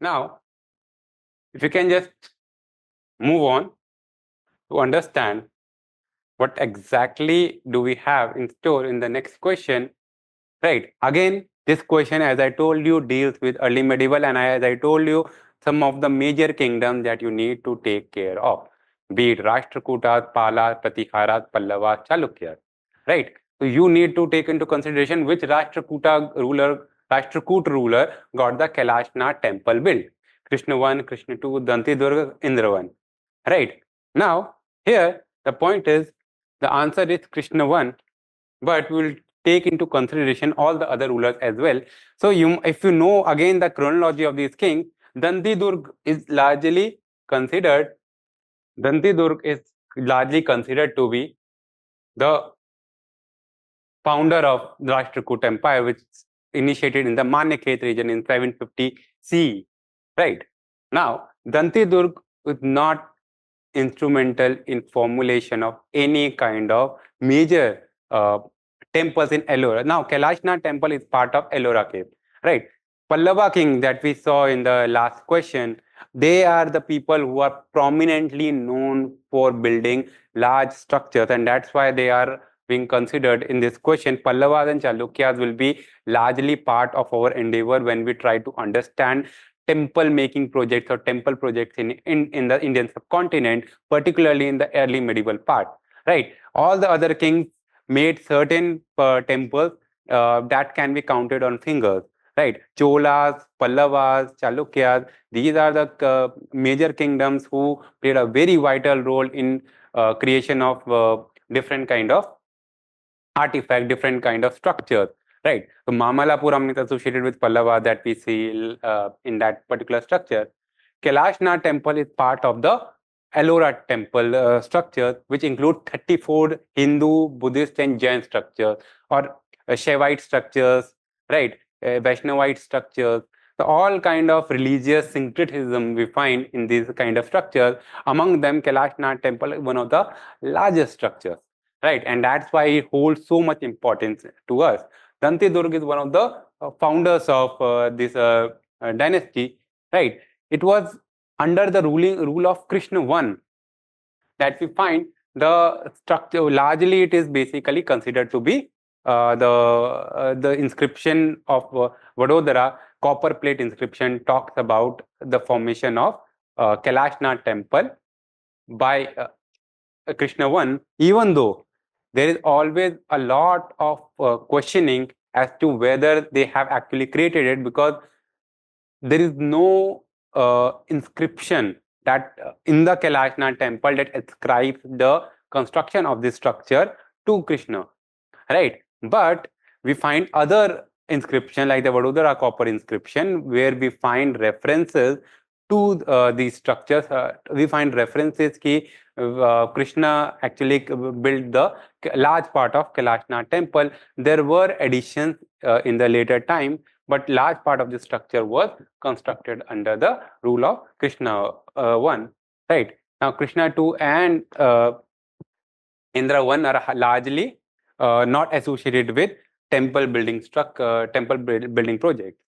Now, if you can just move on to understand what exactly do we have in store in the next question, right? Again, this question, as I told you, deals with early medieval, and as I told you, some of the major kingdoms that you need to take care of, be it Rashtrakutas, Palas, Pratiharas, Pallavas, Chalukyas, right? So you need to take into consideration which Rashtrakuta ruler got the Kailasanatha Temple built. Krishna 1, Krishna 2, Dantidurga, Indra 1, right? Now, here the point is the answer is Krishna 1, but we'll take into consideration all the other rulers as well. So if you know again the chronology of these kings, Dantidurg is largely considered to be the founder of the Rashtrakuta Empire, which initiated in the Manekhet region in 750 CE. Right now, Dantidurg is not instrumental in formulation of any kind of major temples in Ellora. Now, Kailasanatha Temple is part of Ellora cave, right? Pallava king that we saw in the last question, they are the people who are prominently known for building large structures, and that's why they are being considered in this question. Pallavas and Chalukyas will be largely part of our endeavor when we try to understand temple making projects or temple projects in the Indian subcontinent, particularly in the early medieval part, right? All the other kings made certain temples that can be counted on fingers, right? Cholas, Pallavas, Chalukyas, these are the major kingdoms who played a very vital role in creation of different kind of artifact, different kind of structures, right? So Mamalapuram is associated with Pallava that we see in that particular structure. Kailasanatha Temple is part of the Ellora temple structure, which include 34 Hindu, Buddhist, and Jain structures, or Shaivite structures, right? Vaishnavite structures. So all kind of religious syncretism we find in these kind of structures. Among them, Kailasanatha Temple is one of the largest structures, right? And that's why it holds so much importance to us. Dantidurg is one of the founders of this dynasty, right? It was under the rule of Krishna 1 that we find the structure. Largely, it is basically considered to be the inscription of Vadodara copper plate inscription talks about the formation of Kailasanatha Temple by Krishna 1, even though there is always a lot of questioning as to whether they have actually created it, because there is no inscription that in the Kailasanatha Temple that ascribes the construction of this structure to Krishna, right? But we find other inscription like the Vadodara copper inscription, where we find references to these structures. We find references ki Krishna actually built the large part of Kailasanatha Temple. There were additions in the later time, but large part of the structure was constructed under the rule of Krishna 1, right? Now Krishna 2 and Indra 1 are largely not associated with temple building projects.